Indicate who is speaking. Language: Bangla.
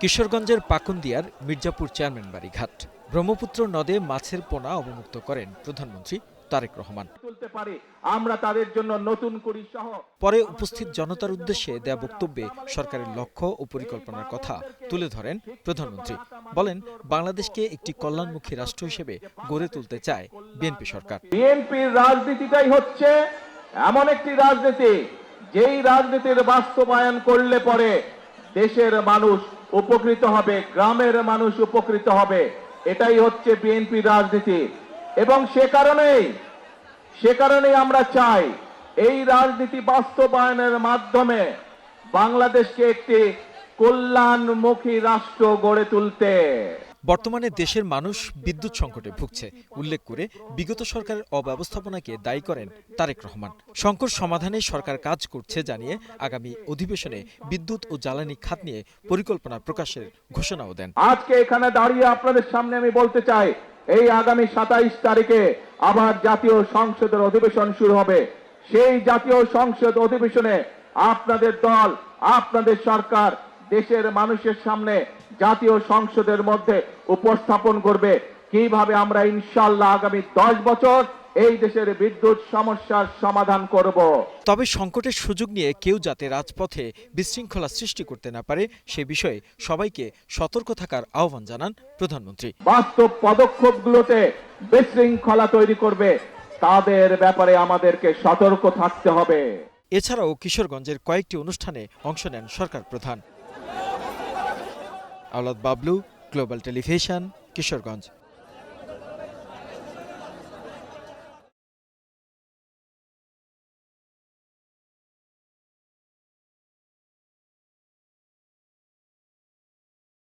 Speaker 1: কিশোরগঞ্জের পাকুন্দিয়ার মির্জাপুর চেয়ারম্যান বাড়ি ঘাট। ব্রহ্মপুত্র নদে মাছের পোনা অবমুক্ত করেন প্রধানমন্ত্রী তারেক রহমান।
Speaker 2: আমরা তাদের জন্য নতুন করি সহ
Speaker 1: পরে উপস্থিত জনতার উদ্দেশ্যে দেয়া বক্তব্যে সরকারের লক্ষ্য ও পরিকল্পনার কথা তুলে ধরেন প্রধানমন্ত্রী। বলেন, বাংলাদেশকে একটি কল্যাণমুখী রাষ্ট্র হিসেবে গড়ে তুলতে চায় বিএনপি সরকার।
Speaker 2: বিএনপির রাজনীতিটাই হচ্ছে এমন একটি রাজনীতি যেই রাজনীতির বাস্তবায়ন করলে পরে দেশের মানুষ উপকৃত হবে, গ্রামের মানুষ উপকৃত হবে। এটাই হচ্ছে বিএনপির রাজনীতি এবং সে কারণেই আমরা চাই এই রাজনীতি বাস্তবায়নের মাধ্যমে বাংলাদেশকে একটি কল্যাণমুখী রাষ্ট্র গড়ে তুলতে।
Speaker 1: বর্তমানে দেশের মানুষ বিদ্যুৎ সংকটে ভুগছে উল্লেখ করে বিগত সরকারের অব্যবস্থাপনাকে দায়ী করেন তারেক রহমান। সংকট সমাধানে সরকার কাজ করছে জানিয়ে আগামী অধিবেশনে বিদ্যুৎ ও জ্বালানি খাত নিয়ে পরিকল্পনা প্রকাশের ঘোষণাও দেন।
Speaker 2: আজকে এখানে দাঁড়িয়ে আপনাদের সামনে আমি বলতে চাই, এই আগামী 27 তারিখে আবার জাতীয় সংসদের অধিবেশন শুরু হবে। সেই জাতীয় সংসদ অধিবেশনে আপনাদের দল, আপনাদের সরকার দেশের মানুষের সামনে জাতীয় সংসদের মধ্যে উপস্থাপন করবে কিভাবে আমরা ইনশাআল্লাহ আগামী 10 বছর এই দেশের বিদ্যুৎ সমস্যার সমাধান করব।
Speaker 1: তবে সংকটের সুযোগ নিয়ে কেউ যাতে রাজপথে বিশৃঙ্খলা সৃষ্টি করতে না পারে সে বিষয়ে সবাইকে সতর্ক থাকার আহ্বান জানান প্রধানমন্ত্রী।
Speaker 2: বাস্তব পদক্ষেপগুলোতে বিশৃঙ্খলা তৈরি করবে তাদের ব্যাপারে আমাদেরকে সতর্ক থাকতে হবে।
Speaker 1: এছাড়াও কিশোরগঞ্জের কয়েকটি অনুষ্ঠানে অংশ নেন সরকার প্রধান। আওলাদ বাবলু, গ্লোবাল টেলিভিশন, কিশোরগঞ্জ।